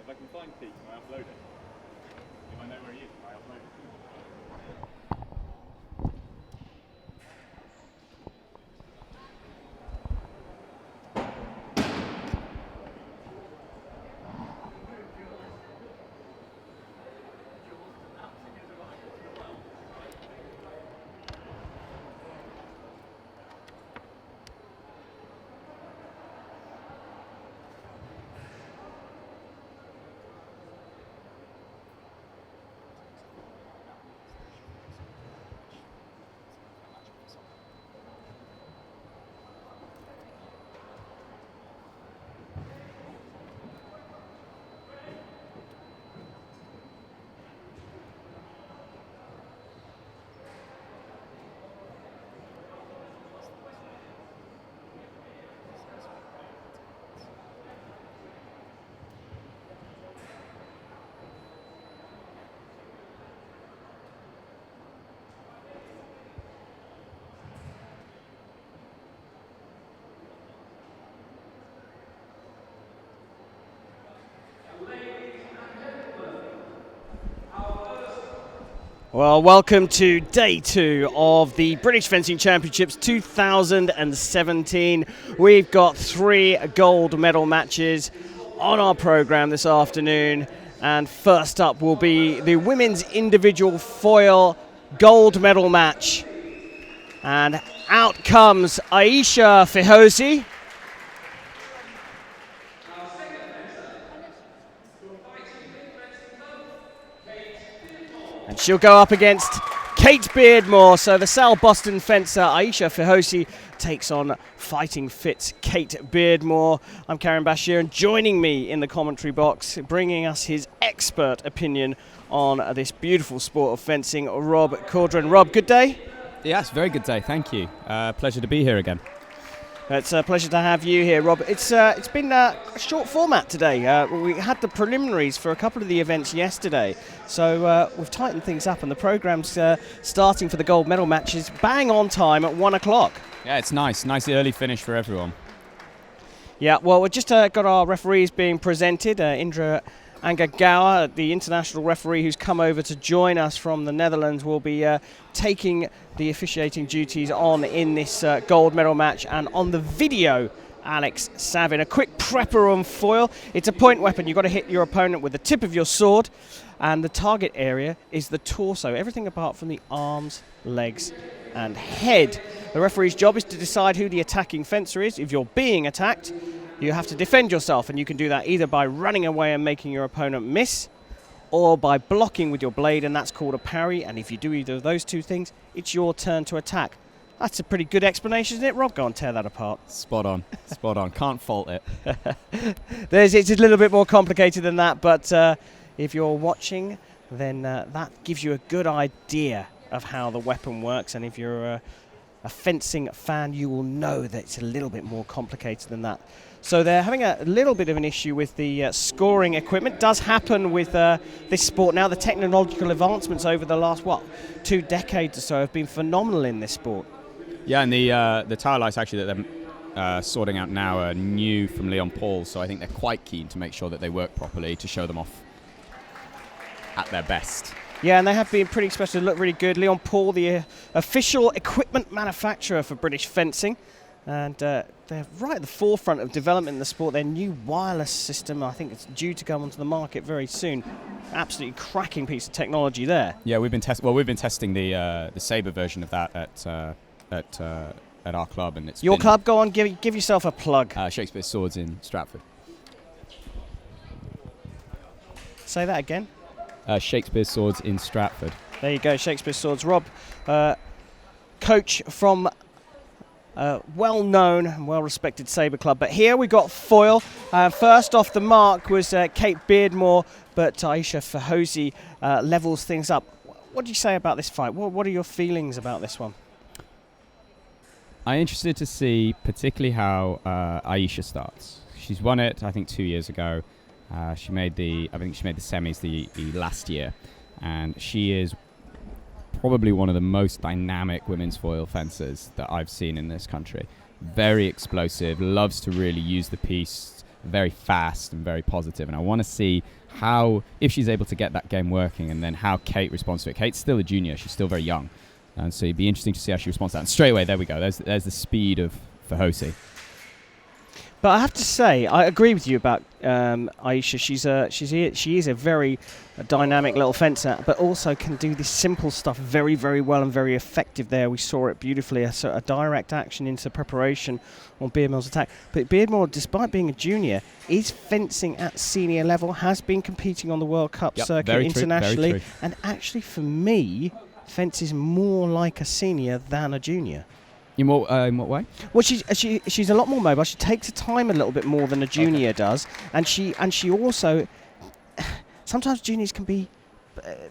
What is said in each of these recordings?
If I can find Pete, can I upload it? If I know where he is, can I upload it? Well, welcome to day 2 of the British Fencing Championships 2017. We've got 3 gold medal matches on our programme this afternoon. And first up will be the women's individual foil gold medal match. And out comes Aisha Fehozi. And she'll go up against Kate Beardmore. So the Sal Boston fencer Aisha Fehozi takes on Fighting Fit's Kate Beardmore. I'm Karen Bashir, and joining me in the commentary box, bringing us his expert opinion on this beautiful sport of fencing, Rob Caudron. Rob, good day? Yes, very good day, thank you. Pleasure to be here again. It's a pleasure to have you here, Rob. It's been a short format today. We had the preliminaries for a couple of the events yesterday, so we've tightened things up, and the programme's starting for the gold medal matches bang on time at 1 o'clock. Yeah, it's nice early finish for everyone. Yeah, well, we've just got our referees being presented. Indra Angagawa, the international referee who's come over to join us from the Netherlands, will be taking the officiating duties on in this gold medal match. And on the video, Alex Savin. A quick prepper on foil. It's a point weapon. You've got to hit your opponent with the tip of your sword, and the target area is the torso, everything apart from the arms, legs and head. The referee's job is to decide who the attacking fencer is. If you're being attacked, you have to defend yourself, and you can do that either by running away and making your opponent miss, or by blocking with your blade, and that's called a parry. And if you do either of those two things, it's your turn to attack. That's a pretty good explanation, isn't it, Rob? Go on, tear that apart. Spot on. Can't fault it. It's a little bit more complicated than that, but if you're watching, then that gives you a good idea of how the weapon works. And if you're a fencing fan, you will know that it's a little bit more complicated than that. So they're having a little bit of an issue with the scoring equipment. Does happen with this sport now. The technological advancements over the last, 2 decades or so have been phenomenal in this sport. Yeah, and the tire lights actually that they're sorting out now are new from Leon Paul, so I think they're quite keen to make sure that they work properly to show them off at their best. Yeah, and they have been pretty special. They look really good. Leon Paul, the official equipment manufacturer for British fencing. And they're right at the forefront of development in the sport. Their new wireless system, I think it's due to come onto the market very soon. Absolutely cracking piece of technology there. Yeah, we've been testing the Sabre version of that at our club, and it's your club. Go on, give yourself a plug. Shakespeare's Swords in Stratford. Say that again. Shakespeare's Swords in Stratford. There you go, Shakespeare's Swords. Rob, coach from well-known and well-respected Sabre club. But here we got foil. First off the mark was Kate Beardmore, but Aisha Fehozi levels things up. What do you say about this fight? What are your feelings about this one? I'm interested to see particularly how Aisha starts. She's won it, I think, 2 years ago. She made the semis the last year, and she is probably one of the most dynamic women's foil fencers that I've seen in this country. Very explosive, loves to really use the piece very fast and very positive. And I want to see if she's able to get that game working, and then how Kate responds to it. Kate's still a junior. She's still very young. And so it'd be interesting to see how she responds to that. And straight away, there we go. There's the speed of Fahosi. But I have to say, I agree with you about Aisha. She is a very dynamic little fencer, but also can do this simple stuff very, very well and very effective there. We saw it beautifully, a direct action into preparation on Beardmore's attack. But Beardmore, despite being a junior, is fencing at senior level, has been competing on the World Cup circuit internationally. True. And actually, for me, fences more like a senior than a junior. In what way? Well, she's a lot more mobile. She takes her time a little bit more than a junior does, and she also sometimes juniors can be,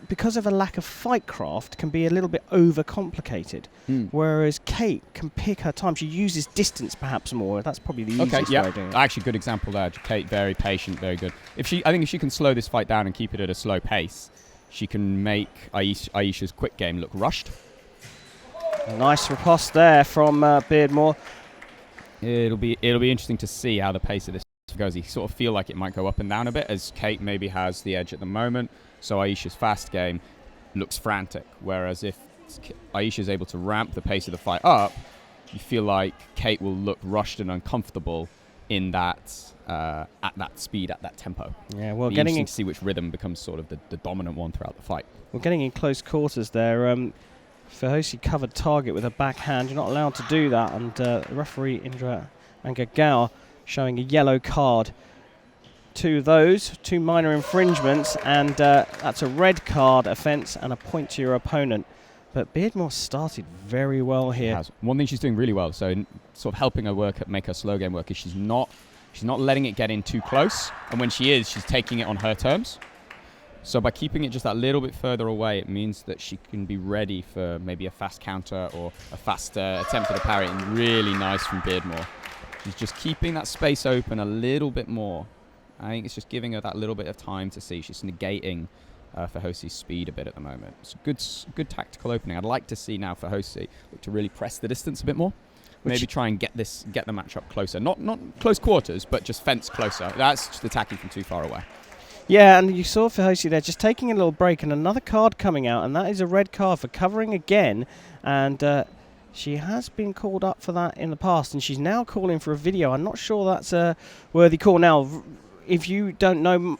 because of a lack of fight craft, can be a little bit overcomplicated. Whereas Kate can pick her time. She uses distance perhaps more. That's probably the easiest way of doing it. Actually, good example there. Kate, very patient, very good. I think if she can slow this fight down and keep it at a slow pace, she can make Aisha's quick game look rushed. A nice riposte there from Beardmore. It'll be interesting to see how the pace of this goes. You sort of feel like it might go up and down a bit, as Kate maybe has the edge at the moment. So Aisha's fast game looks frantic, whereas if Aisha's able to ramp the pace of the fight up, you feel like Kate will look rushed and uncomfortable in that at that speed, at that tempo. Yeah, well, getting interesting to see which rhythm becomes sort of the dominant one throughout the fight. We're getting in close quarters there. Fahosi covered target with a backhand. You're not allowed to do that, and referee Indra Angagawa showing a yellow card to those two minor infringements, and that's a red card offence and a point to your opponent. But Beardmore started very well here. One thing she's doing really well, so in sort of helping her make her slow game work, is she's not letting it get in too close, and when she is, she's taking it on her terms. So by keeping it just that little bit further away, it means that she can be ready for maybe a fast counter or a fast attempt at a parry. And really nice from Beardmore. She's just keeping that space open a little bit more. I think it's just giving her that little bit of time to see. She's negating Fahosi's speed a bit at the moment. It's a good tactical opening. I'd like to see now Fahosi look to really press the distance a bit more. Maybe try and get the match up closer. Not close quarters, but just fence closer. That's just attacking from too far away. Yeah, and you saw Fahosi there just taking a little break, and another card coming out, and that is a red card for covering again. And she has been called up for that in the past, and she's now calling for a video. I'm not sure that's a worthy call. Now, if you don't know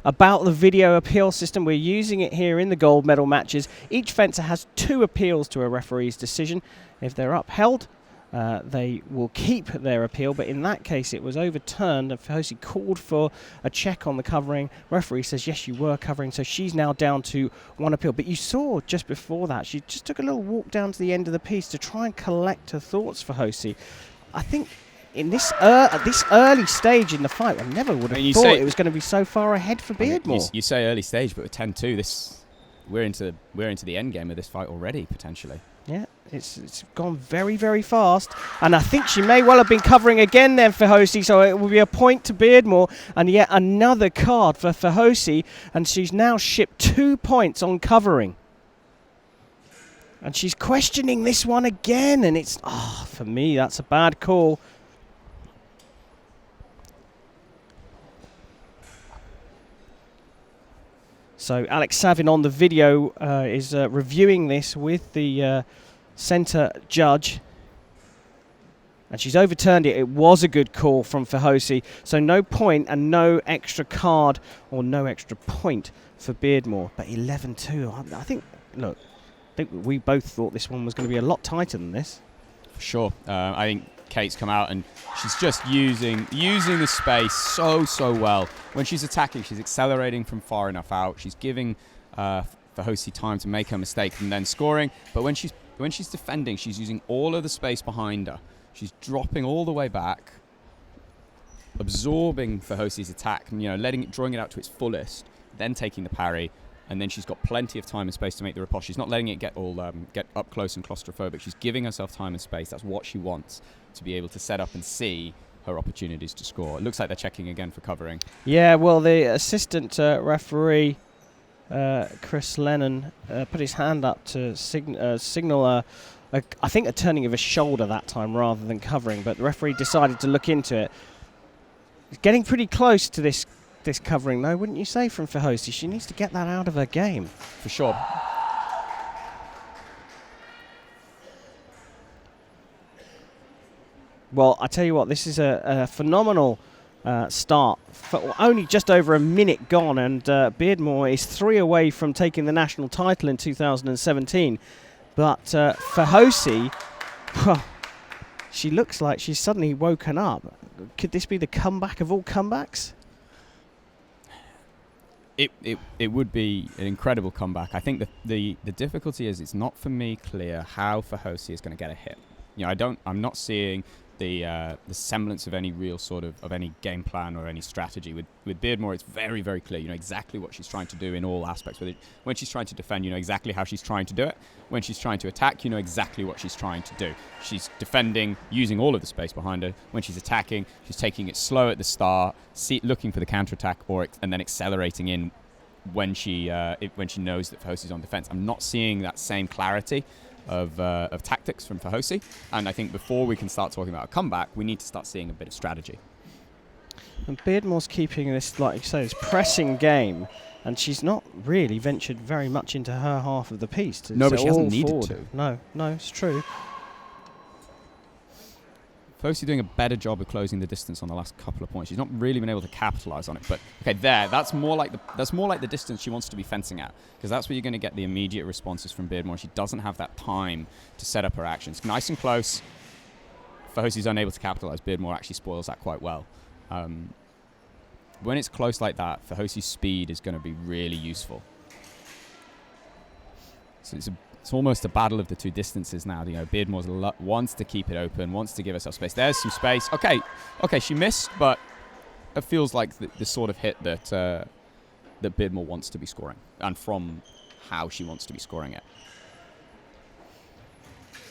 about the video appeal system, we're using it here in the gold medal matches. Each fencer has 2 appeals to a referee's decision. If they're upheld, they will keep their appeal, but in that case it was overturned, and Fahosi called for a check on the covering. Referee says yes, you were covering, so she's now down to 1 appeal. But you saw just before that she just took a little walk down to the end of the piece to try and collect her thoughts. Fahosi, I think in this at this early stage in the fight, I never would have thought it was going to be so far ahead for Beardmore. You say early stage, but with 10-2, we're into the end game of this fight already, potentially. Yeah, it's gone very, very fast. And I think she may well have been covering again then, Fahosi, so it will be a point to Beardmore, and yet another card for Fahosi, and she's now shipped 2 points on covering. And she's questioning this one again, and it's, for me, that's a bad call. So Alex Savin on the video is reviewing this with the centre judge. And she's overturned it. It was a good call from Fahosi. So no point and no extra card or no extra point for Beardmore. But 11-2, I think we both thought this one was going to be a lot tighter than this. For sure. I think Kate's come out and she's just using the space so well. When she's attacking, she's accelerating from far enough out. She's giving Fahosi time to make her mistake and then scoring. But when she's defending, she's using all of the space behind her. She's dropping all the way back, absorbing Fahosi's attack, and drawing it out to its fullest, then taking the parry. And then she's got plenty of time and space to make the riposte. She's not letting it get up close and claustrophobic. She's giving herself time and space. That's what she wants, to be able to set up and see her opportunities to score. It looks like they're checking again for covering. Yeah, well, the assistant referee, Chris Lennon, put his hand up to signal I think a turning of a shoulder that time rather than covering, but the referee decided to look into it. It's getting pretty close to this covering, though, wouldn't you say, from Fehosi? She needs to get that out of her game. For sure. Well, I tell you what, this is a phenomenal start. Only just over a minute gone, and Beardmore is 3 away from taking the national title in 2017. But Fehosi, well, she looks like she's suddenly woken up. Could this be the comeback of all comebacks? It would be an incredible comeback. I think the difficulty is it's not for me clear how Fehosi is going to get a hit. You know, I'm not seeing the semblance of any real sort of any game plan or any strategy. With Beardmore, it's very, very clear. You know exactly what she's trying to do in all aspects. When she's trying to defend, you know exactly how she's trying to do it. When she's trying to attack, you know exactly what she's trying to do. She's defending, using all of the space behind her. When she's attacking, she's taking it slow at the start, looking for the counterattack, and then accelerating in when she knows that Fehosi's on defense. I'm not seeing that same clarity of tactics from Fehosi, and I think before we can start talking about a comeback, we need to start seeing a bit of strategy. And Beardmore's keeping this, like you say, this pressing game, and she's not really ventured very much into her half of the piece. No, but she hasn't needed to. No, it's true. Fehosi doing a better job of closing the distance on the last couple of points. She's not really been able to capitalize on it, but okay, that's more like the distance she wants to be fencing at, because that's where you're going to get the immediate responses from Beardmore. She doesn't have that time to set up her actions. Nice and close. Fehosi's unable to capitalize. Beardmore actually spoils that quite well. When it's close like that, Fehosi's speed is going to be really useful. So it's almost a battle of the two distances now. You know, Beardmore wants to keep it open, wants to give herself space. There's some space. Okay, she missed, but it feels like the sort of hit that that Beardmore wants to be scoring, and from how she wants to be scoring it.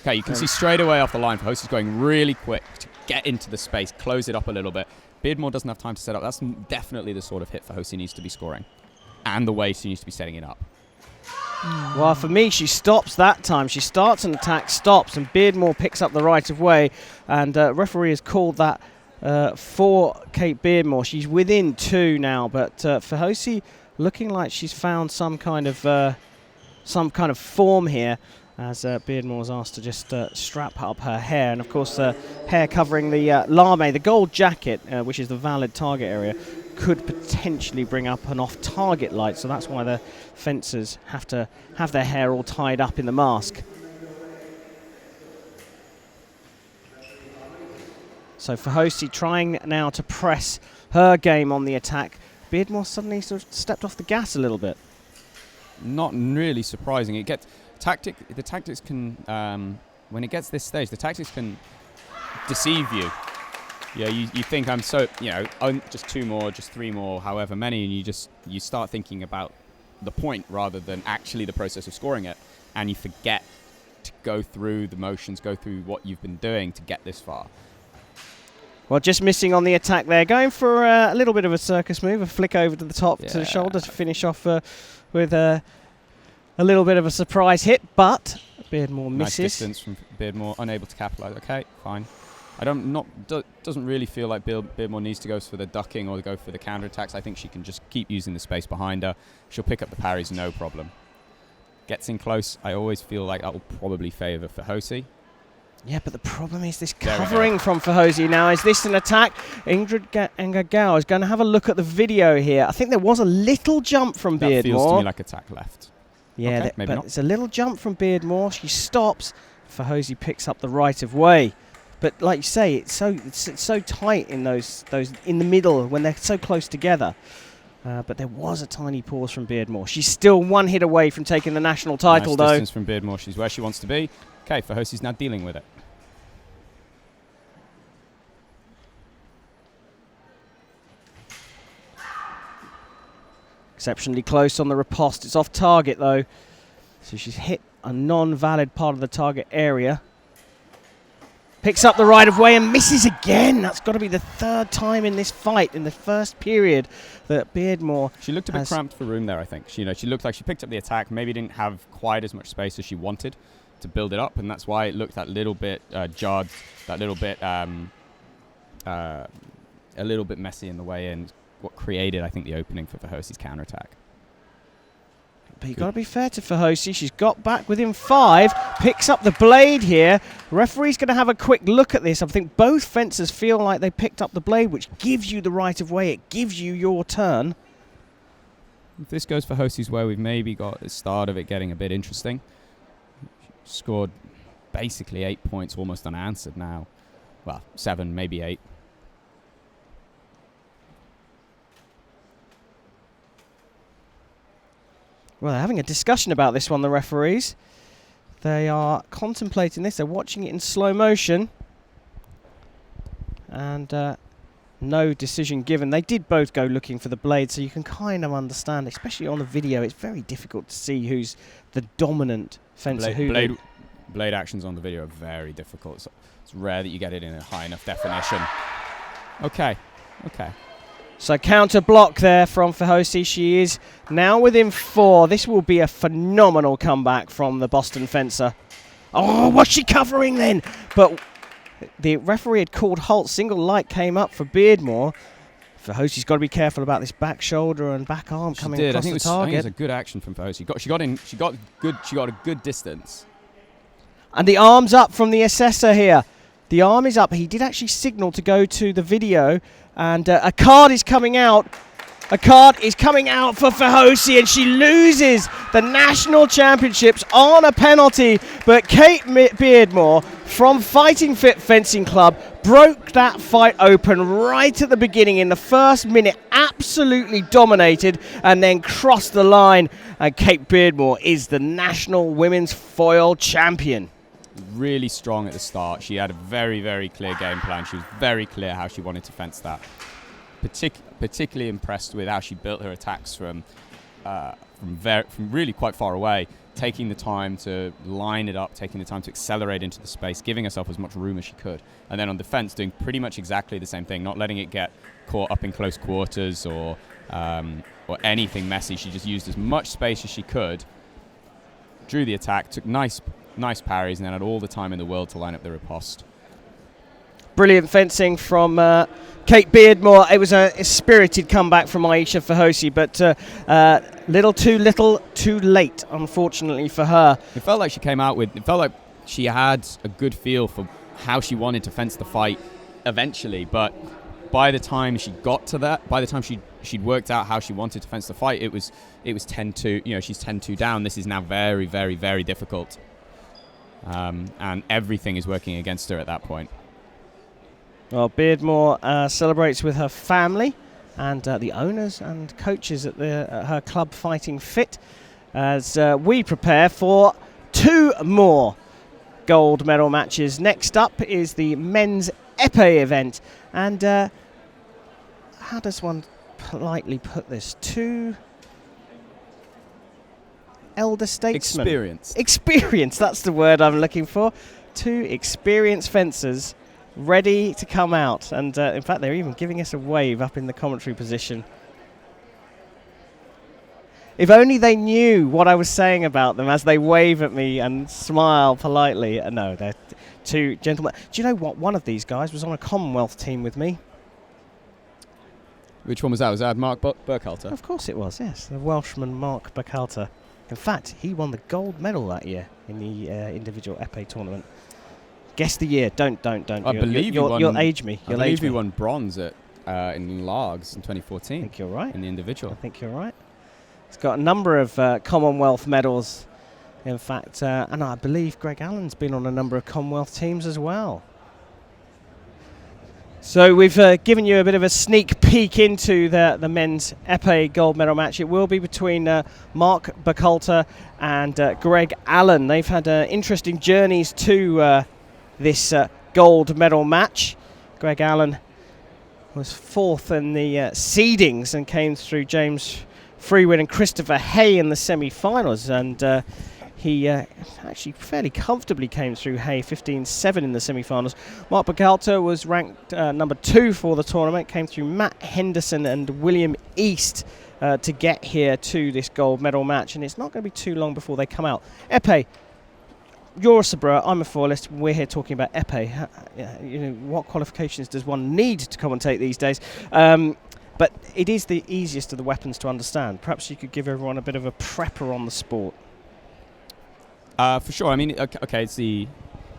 Okay, you can see straight away off the line, Fehosi's going really quick to get into the space, close it up a little bit. Beardmore doesn't have time to set up. That's definitely the sort of hit Fehosi needs to be scoring, and the way she needs to be setting it up. Well, for me, she stops that time. She starts an attack, stops, and Beardmore picks up the right of way. And referee has called that for Kate Beardmore. She's within 2 now, but Fehosi looking like she's found some kind of form here, as Beardmore's asked to just strap up her hair. And of course, hair covering the lame, the gold jacket, which is the valid target area, could potentially bring up an off-target light, so that's why the fencers have to have their hair all tied up in the mask. So Fehosi trying now to press her game on the attack. Beardmore suddenly sort of stepped off the gas a little bit. Not really surprising. The tactics can, when it gets this stage, the tactics can deceive you. Yeah, you think I'm so, just 2 more, just 3 more, however many, and you start thinking about the point rather than actually the process of scoring it, and you forget to go through the motions, go through what you've been doing to get this far. Well, just missing on the attack there, going for a little bit of a circus move, a flick over to the top to the shoulder to finish off with a little bit of a surprise hit, but Beardmore misses. Nice distance from Beardmore, unable to capitalise. Okay, fine. Doesn't really feel like Beardmore needs to go for the ducking or go for the counterattacks. I think she can just keep using the space behind her. She'll pick up the parries, no problem. Gets in close. I always feel like that will probably favour Fehosi. Yeah, but the problem is this covering from Fehosi now. Is this an attack? Ingrid Ngagao is going to have a look at the video here. I think there was a little jump from Beardmore. That feels to me like attack left. Yeah, okay, maybe not. It's a little jump from Beardmore. She stops. Fehosi picks up the right of way. But like you say, it's so tight in those in the middle when they're so close together. But there was a tiny pause from Beardmore. She's still 1 hit away from taking the national title, though. Distance from Beardmore. She's where she wants to be. Okay, Fehosi's now dealing with it. Exceptionally close on the riposte. It's off target, though. So she's hit a non-valid part of the target area. Picks up the right of way and misses again. That's got to be the 3rd time in this fight, in the first period, that Beardmore... She looked a bit cramped for room there, I think. She looked like she picked up the attack, maybe didn't have quite as much space as she wanted to build it up, and that's why it looked that little bit jarred, that little bit a little bit messy in the way in. What created, I think, the opening for Verhosi's counterattack. But you've got to be fair to Verhosi. She's got back within 5, picks up the blade here. Referee's going to have a quick look at this. I think both fencers feel like they picked up the blade, which gives you the right of way. It gives you your turn. If this goes Verhosi's way, we've maybe got the start of it getting a bit interesting. Scored basically 8 points, almost unanswered now. Well, 7, maybe 8. Well, they're having a discussion about this one, the referees. They are contemplating this. They're watching it in slow motion. And no decision given. They did both go looking for the blade, so you can kind of understand, especially on the video, it's very difficult to see who's the dominant fencer. Blade actions on the video are very difficult. So it's rare that you get it in a high enough definition. Okay. So counter block there from Verhosi. She is now within 4. This will be a phenomenal comeback from the Boston fencer. Oh, what's she covering then? But the referee had called halt. Single light came up for Beardmore. Verhosi's got to be careful about this back shoulder and back arm coming across the target. I think it was a good action from Verhosi. She got a good distance. And the arm's up from the assessor here. The arm is up. He did actually signal to go to the video. And a card is coming out. A card is coming out for Verhosi, and she loses the national championships on a penalty. But Kate Beardmore from Fighting Fit Fencing Club broke that fight open right at the beginning. In the first minute, absolutely dominated and then crossed the line. And Kate Beardmore is the national women's foil champion. Really strong at the start. She had a very, very clear game plan. She was very clear how she wanted to fence that. Particularly impressed with how she built her attacks from really quite far away, taking the time to line it up, taking the time to accelerate into the space, giving herself as much room as she could. And then on defense, doing pretty much exactly the same thing, not letting it get caught up in close quarters or anything messy. She just used as much space as she could, drew the attack, took nice parries, and then had all the time in the world to line up the riposte. Brilliant fencing from Kate Beardmore. It was a spirited comeback from Aisha Verhosi, but little too late, unfortunately for her. It felt like she had a good feel for how she wanted to fence the fight eventually, but by the time she got to that, by the time she'd worked out how she wanted to fence the fight, it was 10-2. She's 10-2 down. This is now very, very, very difficult. And everything is working against her at that point. Well, Beardmore celebrates with her family and the owners and coaches at her club Fighting Fit as we prepare for 2 more gold medal matches. Next up is the men's Epee event. And how does one politely put this? 2 elder statesmen. Experience, that's the word I'm looking for. 2 experienced fencers ready to come out. And in fact, they're even giving us a wave up in the commentary position. If only they knew what I was saying about them as they wave at me and smile politely. No, they're 2 gentlemen. Do you know what? One of these guys was on a Commonwealth team with me. Which one was that? Was that Mark Burkhalter? Of course it was, yes. The Welshman Mark Burkhalter. In fact, he won the gold medal that year in the individual Epee tournament. Guess the year. Don't. You'll age me. I believe he won bronze in Largs in 2014. I think you're right. In the individual. I think you're right. He's got a number of Commonwealth medals, in fact. And I believe Greg Allen's been on a number of Commonwealth teams as well. So we've given you a bit of a sneak peek into the men's Epee gold medal match. It will be between Mark Burkhalter and Greg Allen. They've had interesting journeys to this gold medal match. Greg Allen was 4th in the seedings and came through James Freewood and Christopher Hay in the semi-finals, and he actually fairly comfortably came through Hay, 15-7 in the semi-finals. Mark Burkhalter was ranked number 2 for the tournament, came through Matt Henderson and William East to get here to this gold medal match, and it's not going to be too long before they come out. Epee, you're a Sabre, I'm a foilist. We're here talking about Epee. What qualifications does one need to commentate these days? But it is the easiest of the weapons to understand. Perhaps you could give everyone a bit of a prepper on the sport. For sure. I mean, okay,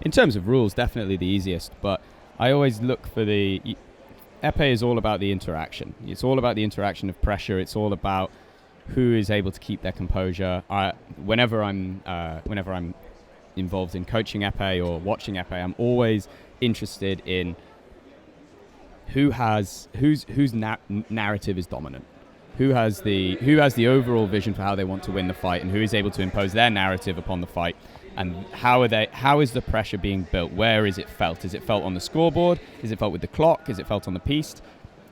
in terms of rules, definitely the easiest. But I always look for Epee is all about the interaction. It's all about the interaction of pressure. It's all about who is able to keep their composure. Whenever I'm involved in coaching Epee or watching Epee, I'm always interested in whose narrative is dominant, who has the overall vision for how they want to win the fight, and who is able to impose their narrative upon the fight. And how is the pressure being built? Where is it felt? Is it felt on the scoreboard? Is it felt with the clock? Is it felt on the piste?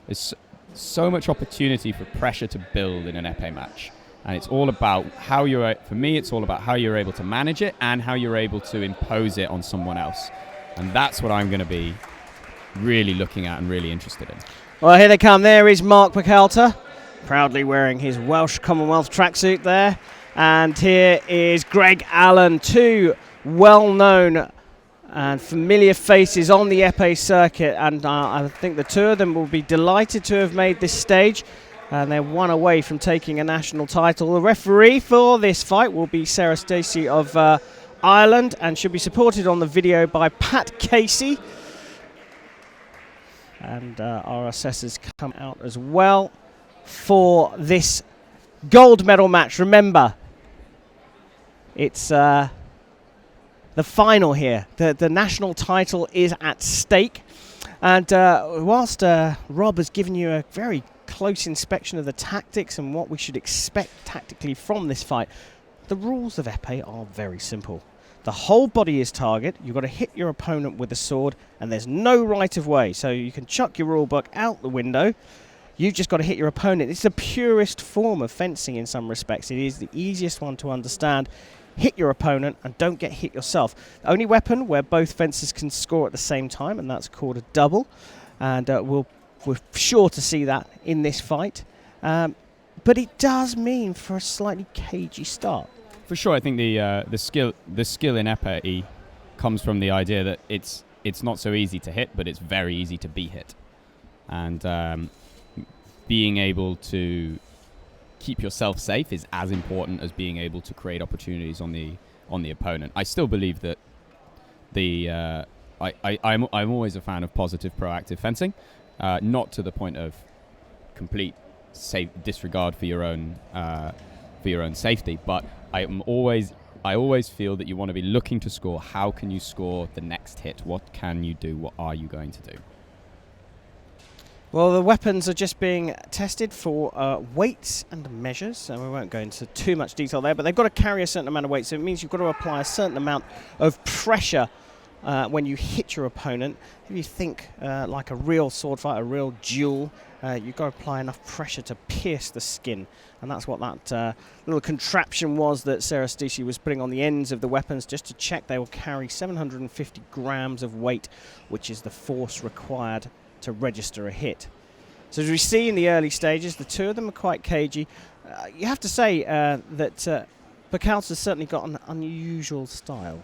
There's so much opportunity for pressure to build in an Epee match. And it's all about for me, it's all about how you're able to manage it and how you're able to impose it on someone else. And that's what I'm going to be really looking at and really interested in. Well, here they come. There is Mark Picalta, proudly wearing his Welsh Commonwealth tracksuit there. And here is Greg Allen, two well-known and familiar faces on the Epee circuit. And I think the two of them will be delighted to have made this stage. And they're one away from taking a national title. The referee for this fight will be Sarah Stacey of Ireland, and should be supported on the video by Pat Casey. And our assessors come out as well for this gold medal match. Remember, it's the final here. The national title is at stake. And whilst Rob has given you a very close inspection of the tactics and what we should expect tactically from this fight, the rules of Epee are very simple. The whole body is target. You've got to hit your opponent with a sword, and there's no right of way. So you can chuck your rule book out the window. You've just got to hit your opponent. It's the purest form of fencing in some respects. It is the easiest one to understand. Hit your opponent and don't get hit yourself. The only weapon where both fencers can score at the same time, and that's called a double. And we're sure to see that in this fight. But it does mean for a slightly cagey start. For sure, I think the skill in Epee comes from the idea that it's not so easy to hit, but it's very easy to be hit. And being able to keep yourself safe is as important as being able to create opportunities on the opponent. I still believe that I'm always a fan of positive, proactive fencing, not to the point of complete disregard for your own safety, but I always feel that you want to be looking to score. How can you score the next hit? What can you do? What are you going to do? Well, the weapons are just being tested for weights and measures, and we won't go into too much detail there, but they've got to carry a certain amount of weight, so it means you've got to apply a certain amount of pressure when you hit your opponent. If you think like a real sword fight, a real duel, you've got to apply enough pressure to pierce the skin, and that's what that little contraption was that Sarah Stacey was putting on the ends of the weapons just to check they will carry 750 grams of weight, which is the force required to register a hit. So as we see in the early stages, the two of them are quite cagey. You have to say that Picalta's certainly got an unusual style.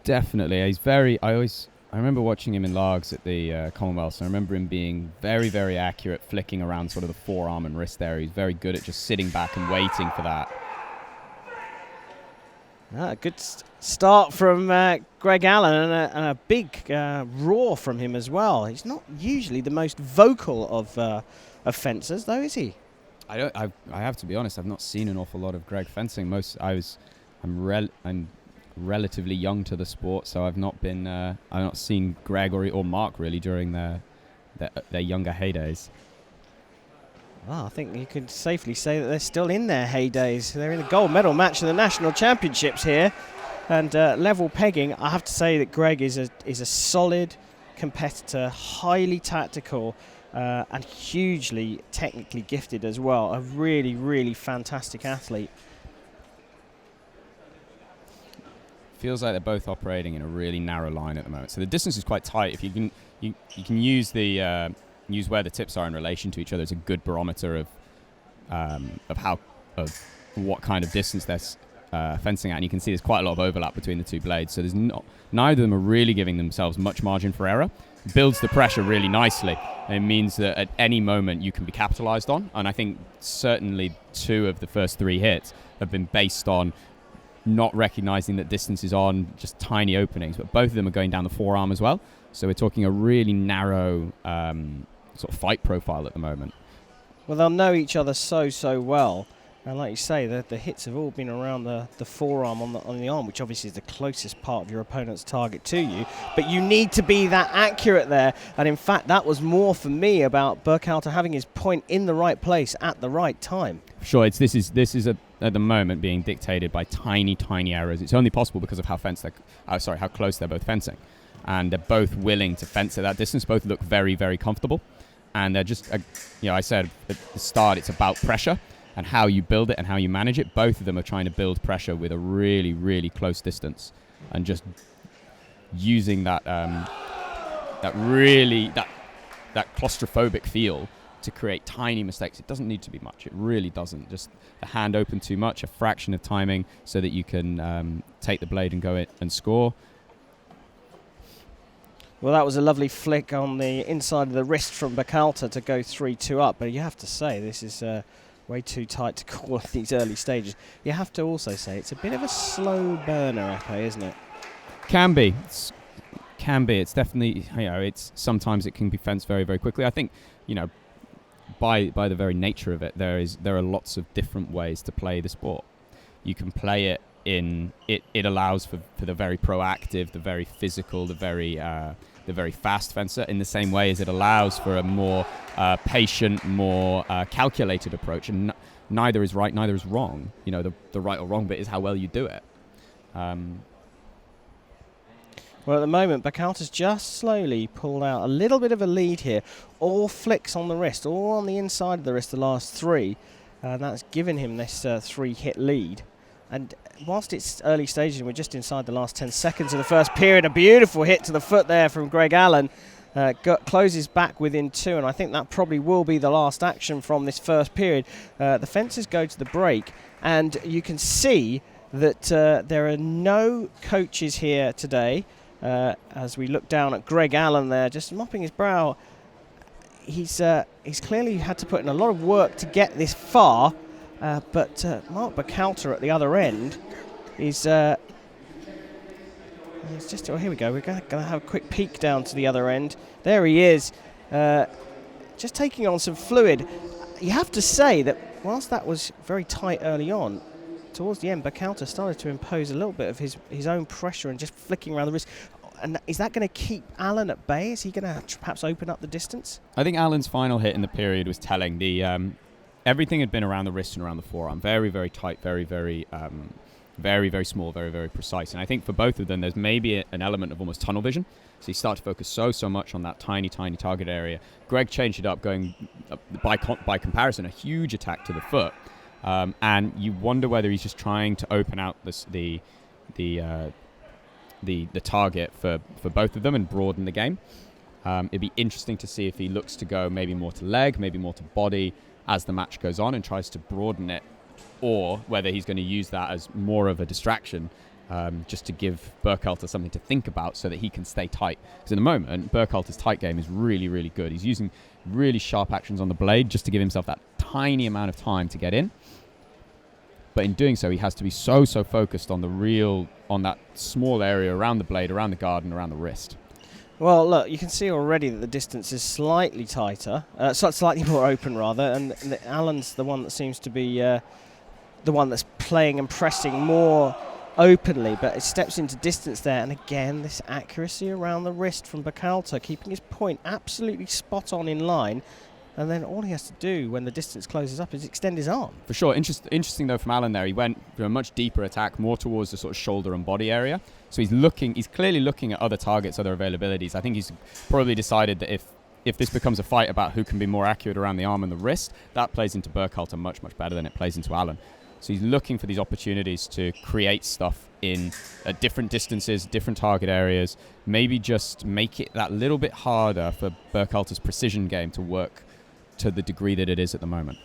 Definitely. I remember watching him in Largs at the Commonwealth, and I remember him being very, very accurate, flicking around sort of the forearm and wrist there. He's very good at just sitting back and waiting for that. Good start from Greg Allen, and a big roar from him as well. He's not usually the most vocal of fencers, though, is he? I have to be honest. I've not seen an awful lot of Greg fencing. I'm relatively young to the sport, so I've not seen Greg or Mark really during their younger heydays. Well, I think you could safely say that they're still in their heydays. They're in the gold medal match of the national championships here, and level pegging. I have to say that Greg is a solid competitor, highly tactical, and hugely technically gifted as well. A really, really fantastic athlete. Feels like they're both operating in a really narrow line at the moment. So the distance is quite tight. If you can use use where the tips are in relation to each other as a good barometer of what kind of distance they're fencing at, and you can see there's quite a lot of overlap between the two blades. So neither of them are really giving themselves much margin for error. Builds the pressure really nicely, and it means that at any moment you can be capitalized on. And I think certainly 2 of the first 3 hits have been based on not recognizing that distance is on, just tiny openings, but both of them are going down the forearm as well. So we're talking a really narrow sort of fight profile at the moment. Well, they'll know each other so well. And like you say, the hits have all been around the forearm on the arm, which obviously is the closest part of your opponent's target to you. But you need to be that accurate there. And in fact, that was more for me about Burkhalter having his point in the right place at the right time. Sure, this is at the moment being dictated by tiny errors. It's only possible because of how close they're both fencing, and they're both willing to fence at that distance. Both look very, very comfortable, and they're just, I said at the start, it's about pressure and how you build it and how you manage it. Both of them are trying to build pressure with a really, really close distance, and just using that claustrophobic feel to create tiny mistakes. It doesn't need to be much. It really doesn't. Just the hand open too much, a fraction of timing, so that you can take the blade and go in and score. Well, that was a lovely flick on the inside of the wrist from Burkhalter to go 3-2 up. But you have to say, this is way too tight to call at these early stages. You have to also say it's a bit of a slow burner, Epee, isn't it? Can be. It's definitely, it's sometimes it can be fenced very, very quickly. I think, by the very nature of it, there are lots of different ways to play the sport. You can play it in it allows for the very proactive, the very physical, the very fast fencer, in the same way as it allows for a more patient, more calculated approach. And neither is right, neither is wrong. The right or wrong bit is how well you do it. Well, at the moment, Burkhalter's just slowly pulled out a little bit of a lead here. All flicks on the wrist, all on the inside of the wrist, the last 3. And that's given him this 3-hit lead. And whilst it's early stages and we're just inside the last 10 seconds of the first period, a beautiful hit to the foot there from Greg Allen. Closes back within 2, and I think that probably will be the last action from this first period. The fencers go to the break, and you can see that there are no coaches here today. As we look down at Greg Allen there, just mopping his brow. He's clearly had to put in a lot of work to get this far, but Mark Burkhalter at the other end is just. Oh, here we go. We're going to have a quick peek down to the other end. There he is, just taking on some fluid. You have to say that whilst that was very tight early on, towards the end, Burkhalter started to impose a little bit of his own pressure and just flicking around the wrist. And is that going to keep Allen at bay? Is he going to perhaps open up the distance? I think Allen's final hit in the period was telling. Everything had been around the wrist and around the forearm. Very, very tight, very, very, very, very small, very, very precise. And I think for both of them, there's maybe an element of almost tunnel vision. So you start to focus so much on that tiny target area. Greg changed it up, going, by comparison, a huge attack to the foot. And you wonder whether he's just trying to open out the target for both of them and broaden the game. It'd be interesting to see if he looks to go maybe more to leg, maybe more to body as the match goes on and tries to broaden it, or whether he's going to use that as more of a distraction, just to give Burkhalter something to think about so that he can stay tight. Because in the moment, Burkhalter's tight game is really, really good. He's using really sharp actions on the blade just to give himself that tiny amount of time to get in. But in doing so, he has to be so focused on that small area around the blade, around the guard, and around the wrist. Well, look, you can see already that the distance is slightly tighter, slightly more open, rather, and Allen's the one that seems to be the one that's playing and pressing more openly, but it steps into distance there, and again, this accuracy around the wrist from Burkhalter, keeping his point absolutely spot on in line. And then all he has to do when the distance closes up is extend his arm. For sure. Interesting, though, from Allen there. He went for a much deeper attack, more towards the sort of shoulder and body area. So he's clearly looking at other targets, other availabilities. I think he's probably decided that if this becomes a fight about who can be more accurate around the arm and the wrist, that plays into Burkhalter much better than it plays into Allen. So he's looking for these opportunities to create stuff at different distances, different target areas, maybe just make it that little bit harder for Burkhalter's precision game to work to the degree that it is at the moment.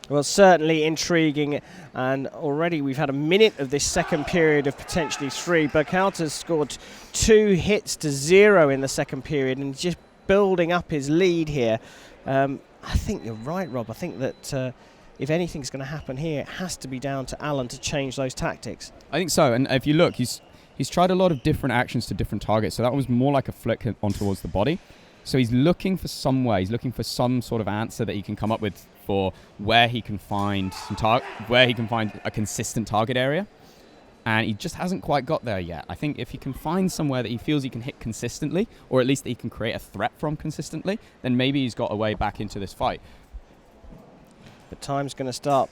Well, certainly intriguing, and already we've had a minute of this second period of potentially 3. Burkhalter's scored 2 hits to 0 in the second period and just building up his lead here. I think you're right, Rob. I think that if anything's going to happen here, it has to be down to Alan to change those tactics. I think so, and if you look, he's tried a lot of different actions to different targets, so that was more like a flick on towards the body. So he's looking for some way, he's looking for some sort of answer that he can come up with for where he can find a consistent target area, and he just hasn't quite got there yet. I think if he can find somewhere that he feels he can hit consistently, or at least that he can create a threat from consistently, then maybe he's got a way back into this fight. But time's going to start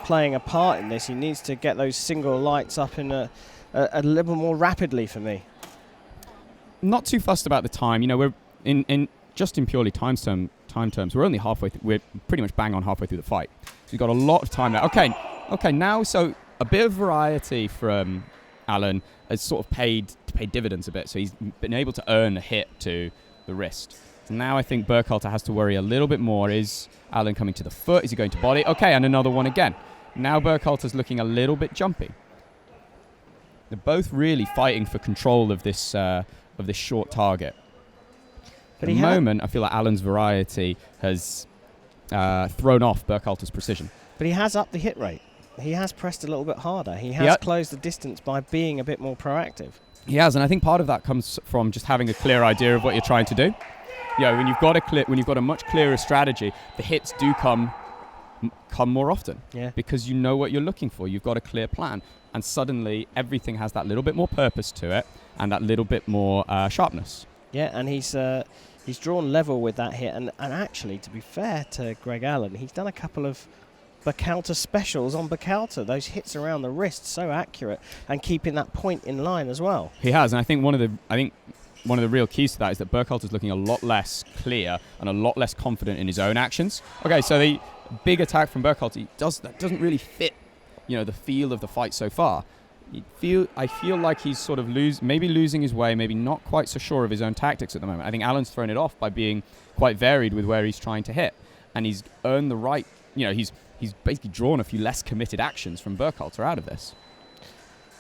playing a part in this. He needs to get those single lights up in a little more rapidly for me. Not too fussed about the time. You know, we're in purely time terms. We're only halfway. We're pretty much bang on halfway through the fight. So we've got a lot of time now. Okay. Now, so a bit of variety from Alan has sort of paid dividends a bit. So he's been able to earn a hit to the wrist. So now I think Burkhalter has to worry a little bit more. Is Alan coming to the foot? Is he going to body? Okay, and another one again. Now Burkhalter's looking a little bit jumpy. They're both really fighting for control of this short target. At the moment, I feel like Alan's variety has thrown off Burkhalter's precision. But he has upped the hit rate. He has pressed a little bit harder. He has closed the distance by being a bit more proactive. He has, and I think part of that comes from just having a clear idea of what you're trying to do. You know, when you've got a much clearer strategy, the hits do come more often. Yeah. Because you know what you're looking for. You've got a clear plan, and suddenly everything has that little bit more purpose to it and that little bit more sharpness. Yeah, and he's drawn level with that hit, and actually, to be fair to Greg Allen, he's done a couple of Burkhalter specials on Burkhalter. Those hits around the wrist, so accurate, and keeping that point in line as well. He has, and I think one of the real keys to that is that Burkhalter's looking a lot less clear and a lot less confident in his own actions. Okay, so the big attack from Burkhalter doesn't really fit, the feel of the fight so far. I feel like he's sort of losing his way, maybe not quite so sure of his own tactics at the moment. I think Alan's thrown it off by being quite varied with where he's trying to hit, and he's earned the right. He's basically drawn a few less committed actions from Burkhalter out of this.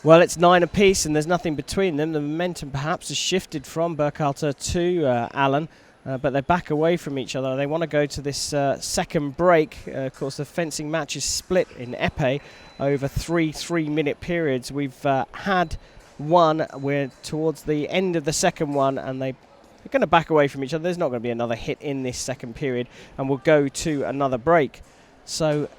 Well, it's 9 apiece, and there's nothing between them. The momentum perhaps has shifted from Burkhalter to Allen, but they're back away from each other. They want to go to this second break. Of course, the fencing match is split in Epee over 3 3-minute periods. We've had one. We're towards the end of the second one, and they're going to back away from each other. There's not going to be another hit in this second period, and we'll go to another break. So,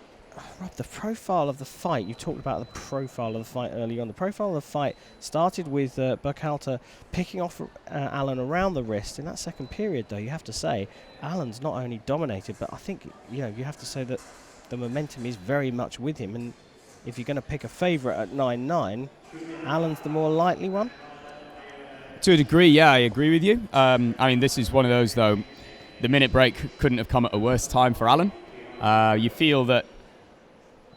Rob, the profile of the fight, you talked about the profile of the fight early on. The profile of the fight started with Burkhalter picking off Allen around the wrist. In that second period, though, you have to say, Allen's not only dominated, but I think you have to say that the momentum is very much with him. And if you're going to pick a favourite at 9-9, Allen's the more likely one? To a degree, yeah, I agree with you. This is one of those, though, the minute break couldn't have come at a worse time for Allen. You feel that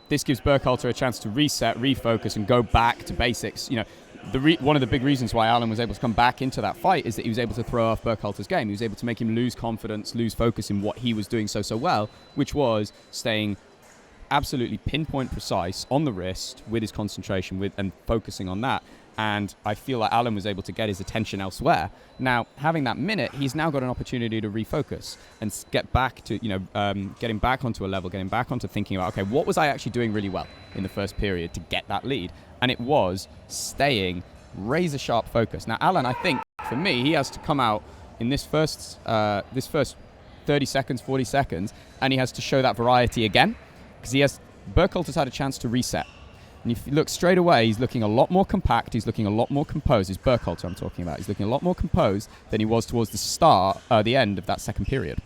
this gives Burkhalter a chance to reset, refocus, and go back to basics. One of the big reasons why Allen was able to come back into that fight is that he was able to throw off Burkhalter's game. He was able to make him lose confidence, lose focus in what he was doing so well, which was staying absolutely pinpoint precise on the wrist with his concentration and focusing on that. And I feel like Allen was able to get his attention elsewhere. Now, having that minute, he's now got an opportunity to refocus and get back to, getting back onto a level, getting back onto thinking about, okay, what was I actually doing really well in the first period to get that lead? And it was staying razor-sharp focus. Now, Allen, I think, for me, he has to come out in this first 30 seconds, 40 seconds, and he has to show that variety again, because Burkhalter's had a chance to reset. And if you look straight away, he's looking a lot more compact. He's looking a lot more composed. It's Burkhalter I'm talking about. He's looking a lot more composed than he was towards the end of that second period.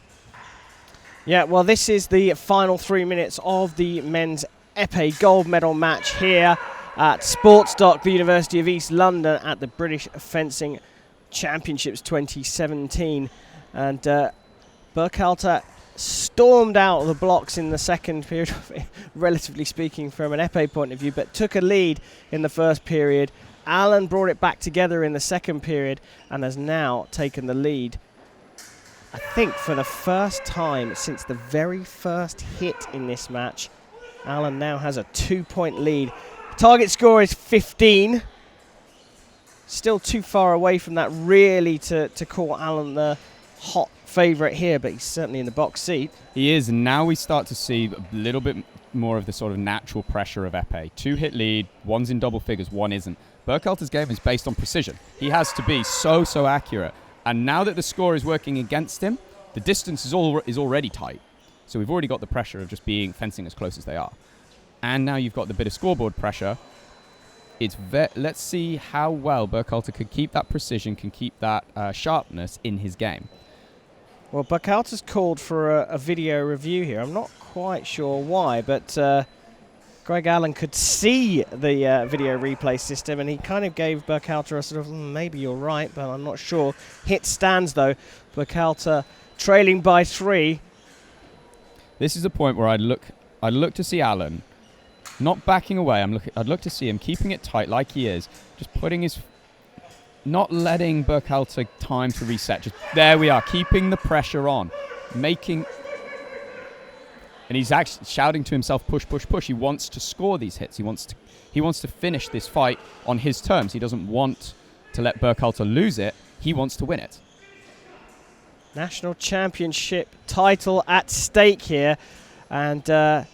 Yeah, well, this is the final 3 minutes of the men's Epee gold medal match here at Sportsdock, the University of East London, at the British Fencing Championships 2017. And Burkhalter stormed out of the blocks in the second period, relatively speaking from an Epee point of view, but took a lead in the first period. Allen brought it back together in the second period and has now taken the lead I think for the first time since the very first hit in this match, Alan now has a 2-point lead. Target score is 15. Still too far away from that really to call Alan the hot favourite here, but he's certainly in the box seat. He is, and now we start to see a little bit more of the sort of natural pressure of Epee. 2-hit lead, one's in double figures, one isn't. Burkhalter's game is based on precision. He has to be so accurate. And now that the score is working against him, the distance is already tight. So we've already got the pressure of just fencing as close as they are. And now you've got the bit of scoreboard pressure. Let's see how well Burkhalter can keep that precision, can keep that sharpness in his game. Well, Burkhalter's called for a video review here. I'm not quite sure why, but Greg Allen could see the video replay system, and he kind of gave Burkhalter a sort of, maybe you're right, but I'm not sure. Hit stands, though. Burkhalter trailing by 3. This is a point where I'd look to see Allen not backing away. I'd look to see him keeping it tight like he is, just not letting Burkhalter time to reset. Just there we are, keeping the pressure on, and he's actually shouting to himself, push, push, push. He wants to score these hits. He wants to finish this fight on his terms. He doesn't want to let Burkhalter lose it. He wants to win it. National championship title at stake here, and I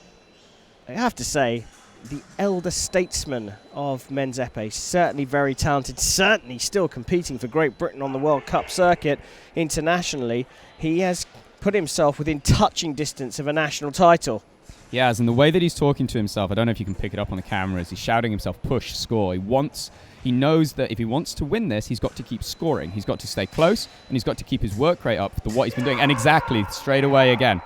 have to say, the elder statesman of men's epee, certainly very talented, certainly still competing for Great Britain on the World Cup circuit internationally. He has put himself within touching distance of a national title. Yes, and the way that he's talking to himself, I don't know if you can pick it up on the cameras, he's shouting himself, push, score. He knows that if he wants to win this, he's got to keep scoring. He's got to stay close, and he's got to keep his work rate up for what he's been doing. And exactly, straight away again.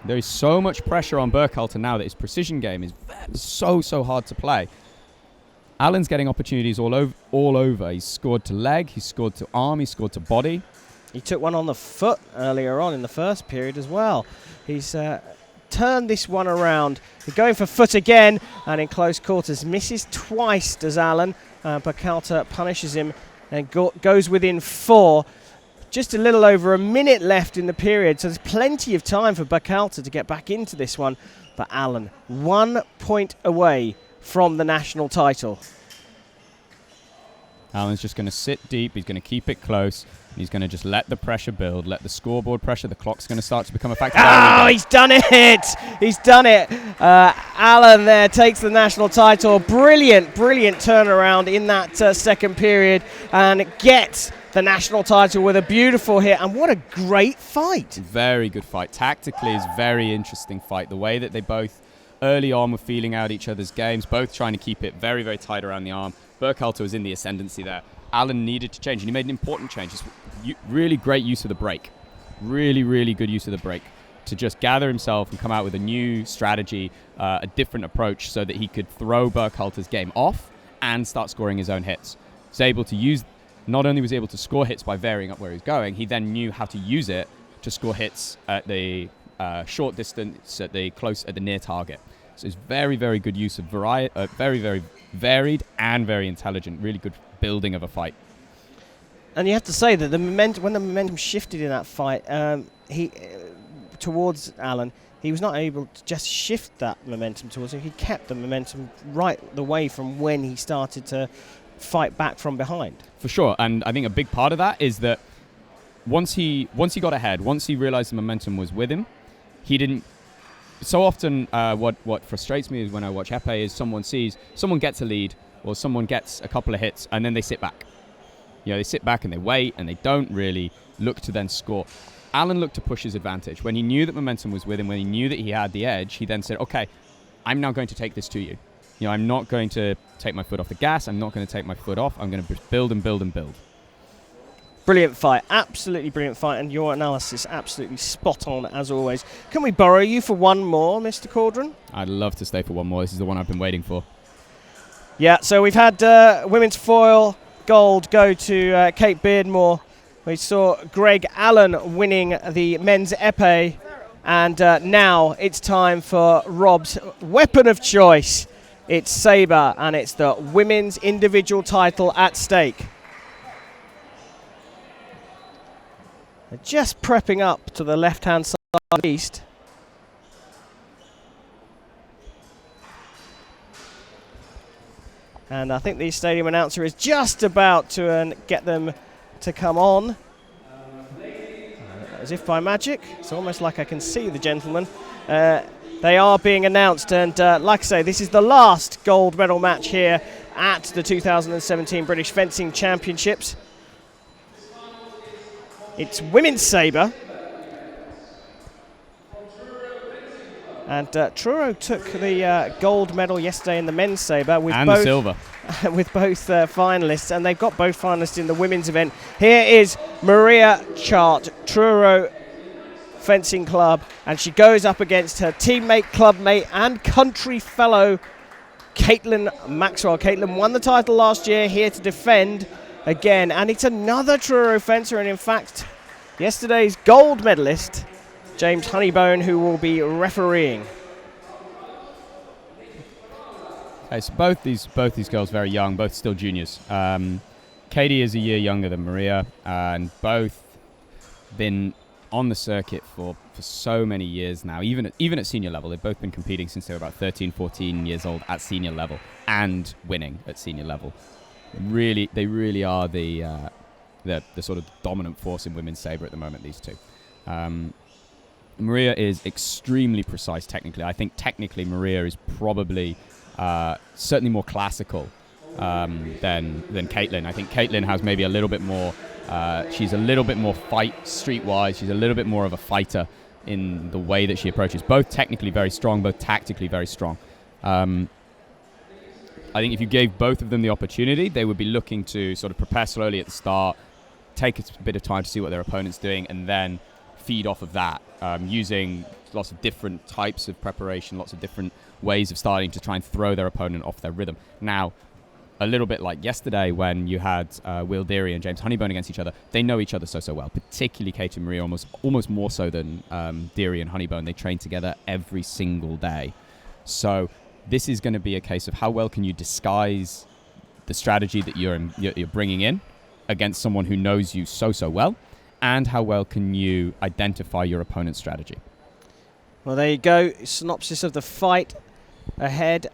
There is so much pressure on Burkhalter now that his precision game is so hard to play. Alan's getting opportunities all over. He's scored to leg, he's scored to arm, he's scored to body. He took one on the foot earlier on in the first period as well. He's turned this one around. He's going for foot again, and in close quarters misses twice, does Alan. Burkhalter punishes him and goes within 4. Just a little over a minute left in the period, so there's plenty of time for Burkhalter to get back into this one. But Alan, 1 point away from the national title. Alan's just going to sit deep, he's going to keep it close, and he's going to just let the pressure build, let the scoreboard pressure, the clock's going to start to become a factor. Oh, he's done it! He's done it! Alan there takes the national title. Brilliant turnaround in that second period, and gets the national title with a beautiful hit. And what a great fight. Very good fight. Tactically, is very interesting fight. The way that they both early on were feeling out each other's games, both trying to keep it very tight around the arm. Burkhalter was in the ascendancy there. Alan needed to change, and he made an important change. Really great use of the break. Really good use of the break to just gather himself and come out with a new strategy, a different approach, so that he could throw Burkhalter's game off and start scoring his own hits. Not only was he able to score hits by varying up where he was going, he then knew how to use it to score hits at the short distance, at the near target. So it's very good use of very varied and very intelligent, really good building of a fight. And you have to say that when the momentum shifted in that fight, towards Alan, he was not able to just shift that momentum towards him. He kept the momentum right the way from when he started to fight back from behind. For sure, and I think a big part of that is that once he got ahead, once he realized the momentum was with him, he didn't. So often, what frustrates me is when I watch Epee is someone gets a lead or someone gets a couple of hits and then they sit back. They sit back and they wait and they don't really look to then score. Alan looked to push his advantage. When he knew that momentum was with him, when he knew that he had the edge, he then said, okay, I'm now going to take this to you. I'm not going to take my foot off the gas. I'm not going to take my foot off. I'm going to build and build and build. Brilliant fight. Absolutely brilliant fight. And your analysis absolutely spot on, as always. Can we borrow you for one more, Mr. Caudron? I'd love to stay for one more. This is the one I've been waiting for. Yeah, so we've had women's foil gold go to Kate Beardmore. We saw Greg Allen winning the men's epee. And now it's time for Rob's weapon of choice. It's Sabre, and it's the women's individual title at stake. They're just prepping up to the left-hand side of the east. And I think the stadium announcer is just about to get them to come on. As if by magic. It's almost like I can see the gentlemen. They are being announced, and like I say, this is the last gold medal match here at the 2017 British Fencing Championships. It's women's sabre. And Truro took the gold medal yesterday in the men's sabre with and both the silver. with both finalists, and they've got both finalists in the women's event. Here is Maria Chart, Truro Fencing Club, and she goes up against her teammate, clubmate, and country fellow Caitlin Maxwell. Caitlin won the title last year, here to defend again, and it's another Truro fencer, and in fact, yesterday's gold medalist, James Honeybone, who will be refereeing. Okay, so both these girls very young, both still juniors. Katie is a year younger than Maria, and both been on the circuit for so many years now. Even at senior level, they've both been competing since they were about 13, 14 years old at senior level and winning at senior level. They really are the sort of dominant force in women's sabre at the moment. These two. Maria is extremely precise technically. I think technically Maria is probably certainly more classical than Caitlin. I think Caitlin has maybe a little bit more. She's a little bit more fight streetwise. She's a little bit more of a fighter in the way that she approaches. Both technically very strong, both tactically very strong. I think if you gave both of them the opportunity, they would be looking to sort of prepare slowly at the start, take a bit of time to see what their opponent's doing, and then feed off of that, using lots of different types of preparation, lots of different ways of starting to try and throw their opponent off their rhythm. Now, a little bit like yesterday when you had Will Deary and James Honeybone against each other, they know each other so well, particularly Kate and Maria, almost more so than Deary and Honeybone. They train together every single day. So this is going to be a case of how well can you disguise the strategy that you're bringing in against someone who knows you so well, and how well can you identify your opponent's strategy. Well, there you go. Synopsis of the fight ahead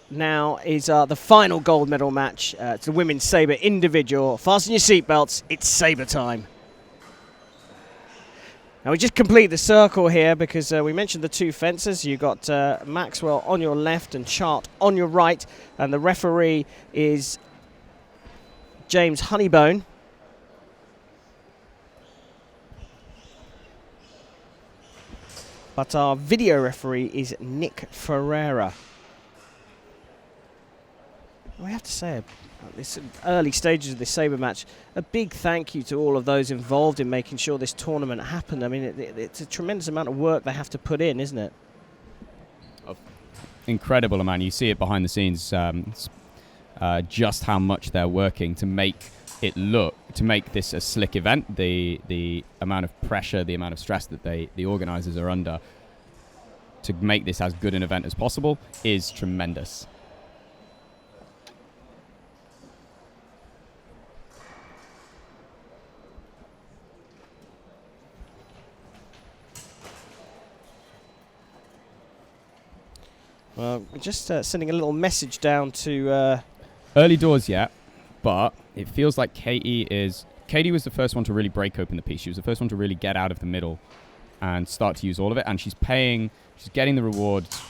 now is the final gold medal match. It's the women's sabre individual. Fasten your seatbelts. It's sabre time. Now we just complete the circle here because we mentioned the two fencers. You've got Maxwell on your left and Chart on your right, and the referee is James Honeybone. But our video referee is Nick Ferreira. We have to say, at this early stages of this sabre match, a big thank you to all of those involved in making sure this tournament happened. I mean, it's a tremendous amount of work they have to put in, isn't it? Incredible amount. You see it behind the scenes, just how much they're working to make this a slick event. The amount of pressure, the amount of stress that the organisers are under to make this as good an event as possible is tremendous. Well, we're just sending a little message down to... Early doors yet, but it feels like Katie was the first one to really break open the piece. She was the first one to really get out of the middle and start to use all of it, and she's getting the rewards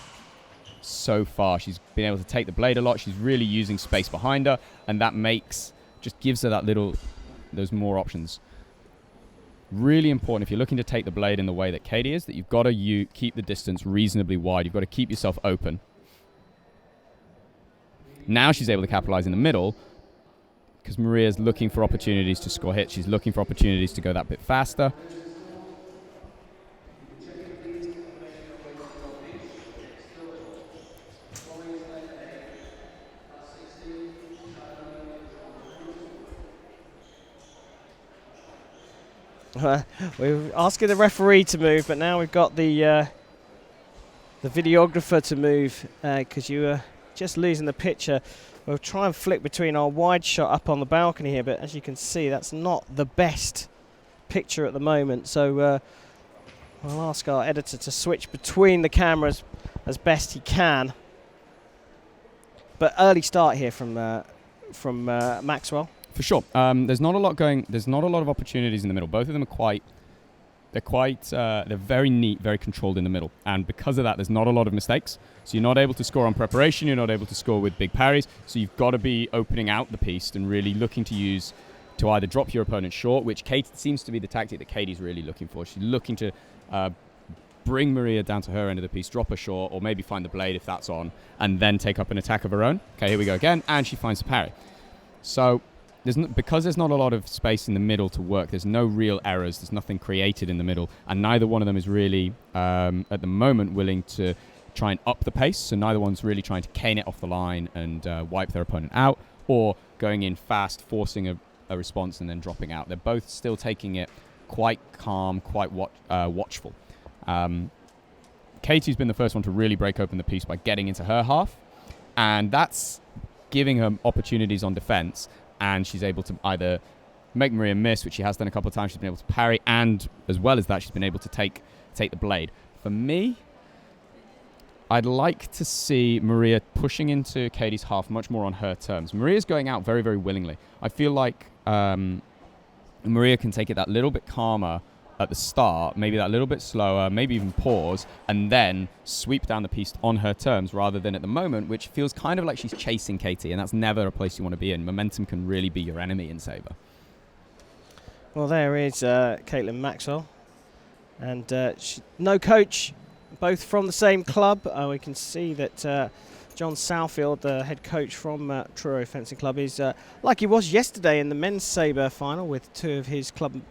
so far. She's been able to take the blade a lot. She's really using space behind her, and that just gives her those more options. Really important if you're looking to take the blade in the way that Katie is, that you've got to keep the distance reasonably wide. You've got to keep yourself open. Now she's able to capitalize in the middle because Maria's looking for opportunities to score hits. She's looking for opportunities to go that bit faster. We're asking the referee to move, but now we've got the videographer to move because you were just losing the picture. We'll try and flick between our wide shot up on the balcony here, but as you can see, that's not the best picture at the moment, so I'll ask our editor to switch between the cameras as best he can. But early start here from Maxwell. For sure. There's not a lot of opportunities in the middle. Both of them are they're very neat, very controlled in the middle. And because of that, there's not a lot of mistakes. So you're not able to score on preparation. You're not able to score with big parries. So you've got to be opening out the piece and really looking to either drop your opponent short, which Kate seems to be the tactic that Katie's really looking for. She's looking to bring Maria down to her end of the piece, drop her short, or maybe find the blade if that's on, and then take up an attack of her own. Okay, here we go again, and she finds the parry. So because there's not a lot of space in the middle to work, there's no real errors, there's nothing created in the middle, and neither one of them is really, at the moment, willing to try and up the pace, so neither one's really trying to cane it off the line and wipe their opponent out, or going in fast, forcing a response and then dropping out. They're both still taking it quite calm, quite watchful. Katie's been the first one to really break open the piece by getting into her half, and that's giving her opportunities on defense, and she's able to either make Maria miss, which she has done a couple of times. She's been able to parry, and as well as that, she's been able to take the blade. For me, I'd like to see Maria pushing into Katie's half much more on her terms. Maria's going out very, very willingly. I feel like Maria can take it that little bit calmer at the start, maybe that little bit slower, maybe even pause, and then sweep down the piece on her terms rather than at the moment, which feels kind of like she's chasing Katie, and that's never a place you want to be in. Momentum can really be your enemy in Sabre. Well, there is Caitlin Maxwell, and no coach, both from the same club. We can see that John Southfield, the head coach from Truro Fencing Club, is like he was yesterday in the men's Sabre final with two of his club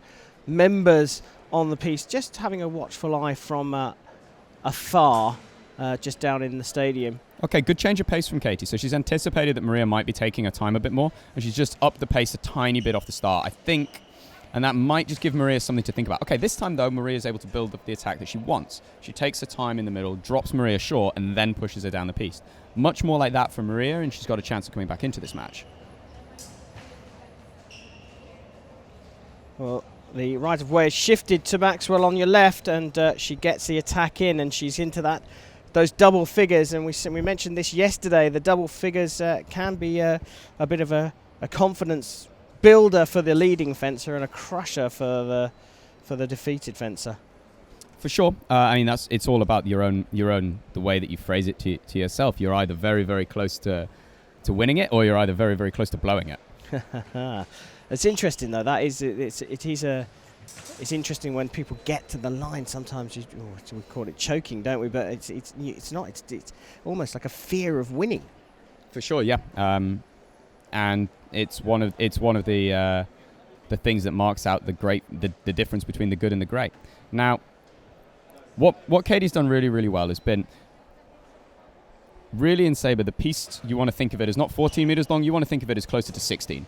members on the piece, just having a watchful eye from afar, just down in the stadium. Okay, good change of pace from Katie. So she's anticipated that Maria might be taking her time a bit more, and she's just upped the pace a tiny bit off the start, I think, and that might just give Maria something to think about. Okay, this time, though, Maria's able to build up the attack that she wants. She takes her time in the middle, drops Maria short, and then pushes her down the piece. Much more like that for Maria, and she's got a chance of coming back into this match. Well, the right of way is shifted to Maxwell on your left, and she gets the attack in, and she's into those double figures. And we mentioned this yesterday. The double figures can be a bit of a confidence builder for the leading fencer and a crusher for the defeated fencer. For sure. I mean, it's all about your own the way that you phrase it to yourself. You're either very, very close to winning it, or you're either very, very close to blowing it. It's interesting though. It's interesting when people get to the line. Sometimes we call it choking, don't we? But it's not. It's almost like a fear of winning. For sure, yeah. And it's one of the things that marks out the difference between the good and the great. Now, what Katie's done really, really well has been really in Sabre, the piece you want to think of it as not 14 meters long. You want to think of it as closer to 16.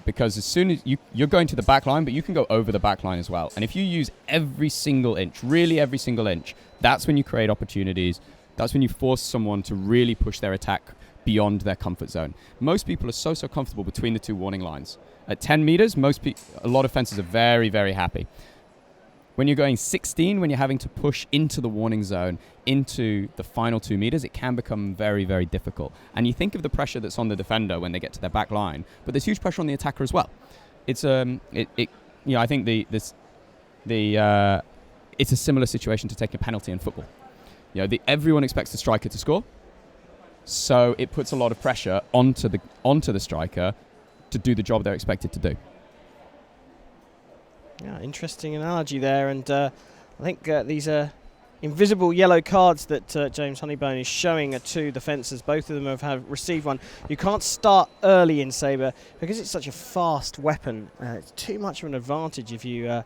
Because as soon as you're going to the back line, but you can go over the back line as well. And if you use every single inch, really every single inch, that's when you create opportunities. That's when you force someone to really push their attack beyond their comfort zone. Most people are so comfortable between the two warning lines. At 10 meters, a lot of fencers are very, very happy. When you're going 16, when you're having to push into the warning zone, into the final 2 meters, it can become very, very difficult. And you think of the pressure that's on the defender when they get to their back line, but there's huge pressure on the attacker as well. It's I think it's a similar situation to taking a penalty in football. Everyone expects the striker to score, so it puts a lot of pressure onto the striker to do the job they're expected to do. Yeah, interesting analogy there, and I think these are invisible yellow cards that James Honeybone is showing to the fencers. Both of them have received one. You can't start early in Sabre because it's such a fast weapon. It's too much of an advantage if you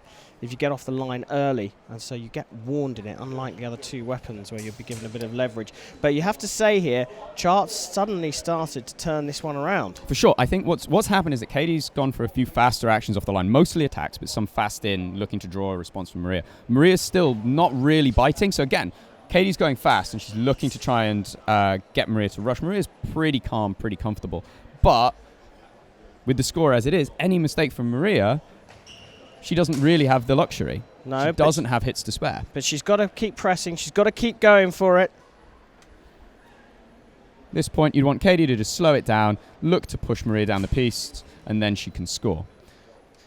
get off the line early, and so you get warned in it, unlike the other two weapons where you'll be given a bit of leverage. But you have to say here, Charts suddenly started to turn this one around. For sure. I think what's happened is that Katie's gone for a few faster actions off the line, mostly attacks, but some fast in, looking to draw a response from Maria. Maria's still not really biting, so again, Katie's going fast, and she's looking to try and get Maria to rush. Maria's pretty calm, pretty comfortable. But with the score as it is, any mistake from Maria, she doesn't really have the luxury. No, she doesn't have hits to spare. But she's got to keep pressing. She's got to keep going for it. At this point, you'd want Katie to just slow it down, look to push Maria down the piste, and then she can score.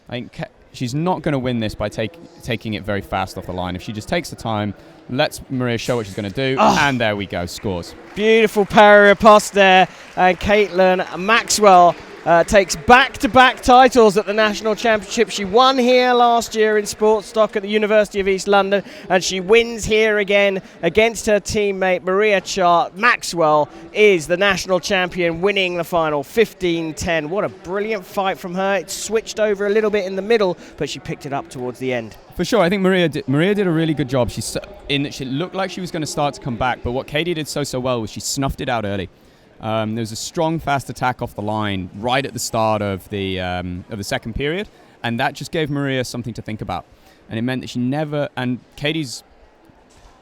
I think she's not going to win this by taking it very fast off the line. If she just takes the time, lets Maria show what she's going to do, and there we go, scores. Beautiful parry pass there, and Caitlin Maxwell takes back-to-back titles at the National Championship. She won here last year in sports stock at the University of East London, and she wins here again against her teammate Maria Chart. Maxwell is the national champion, winning the final 15-10. What a brilliant fight from her. It switched over a little bit in the middle, but she picked it up towards the end. For sure, I think Maria did a really good job. She looked like she was going to start to come back, but what Katie did so well was she snuffed it out early. There was a strong, fast attack off the line right at the start of the second period, and that just gave Maria something to think about. And it meant that and Katie's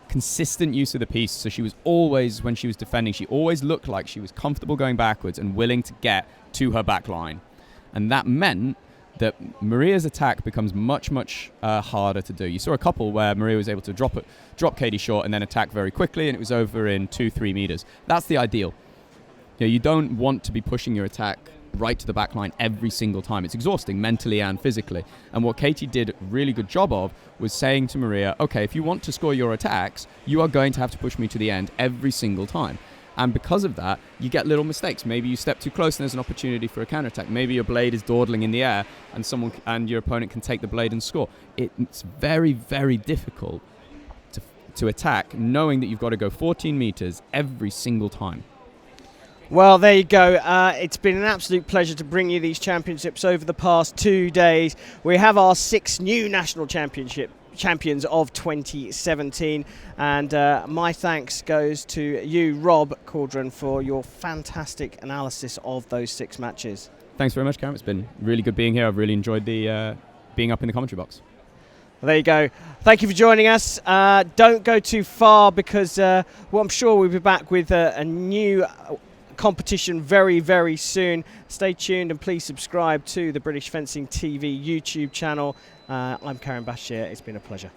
consistent use of the piece, so she was always, when she was defending, she always looked like she was comfortable going backwards and willing to get to her back line. And that meant that Maria's attack becomes much harder to do. You saw a couple where Maria was able to drop Katie short and then attack very quickly, and it was over in 2-3 meters. That's the ideal. You don't want to be pushing your attack right to the back line every single time. It's exhausting mentally and physically. And what Katie did a really good job of was saying to Maria, okay, if you want to score your attacks, you are going to have to push me to the end every single time. And because of that, you get little mistakes. Maybe you step too close and there's an opportunity for a counterattack. Maybe your blade is dawdling in the air and your opponent can take the blade and score. It's very, very difficult to attack knowing that you've got to go 14 meters every single time. Well, there you go. It's been an absolute pleasure to bring you these championships over the past 2 days. We have our 6 new national champions of 2017, and my thanks goes to you, Rob Cauldron, for your fantastic analysis of those 6 matches. Thanks very much, Karen. It's been really good being here. I've really enjoyed the being up in the commentary box. Well, there you go. Thank you for joining us. Don't go too far, because I'm sure we'll be back with a new competition very, very soon. Stay tuned and please subscribe to the British Fencing TV YouTube channel. I'm Karen Bashir. It's been a pleasure.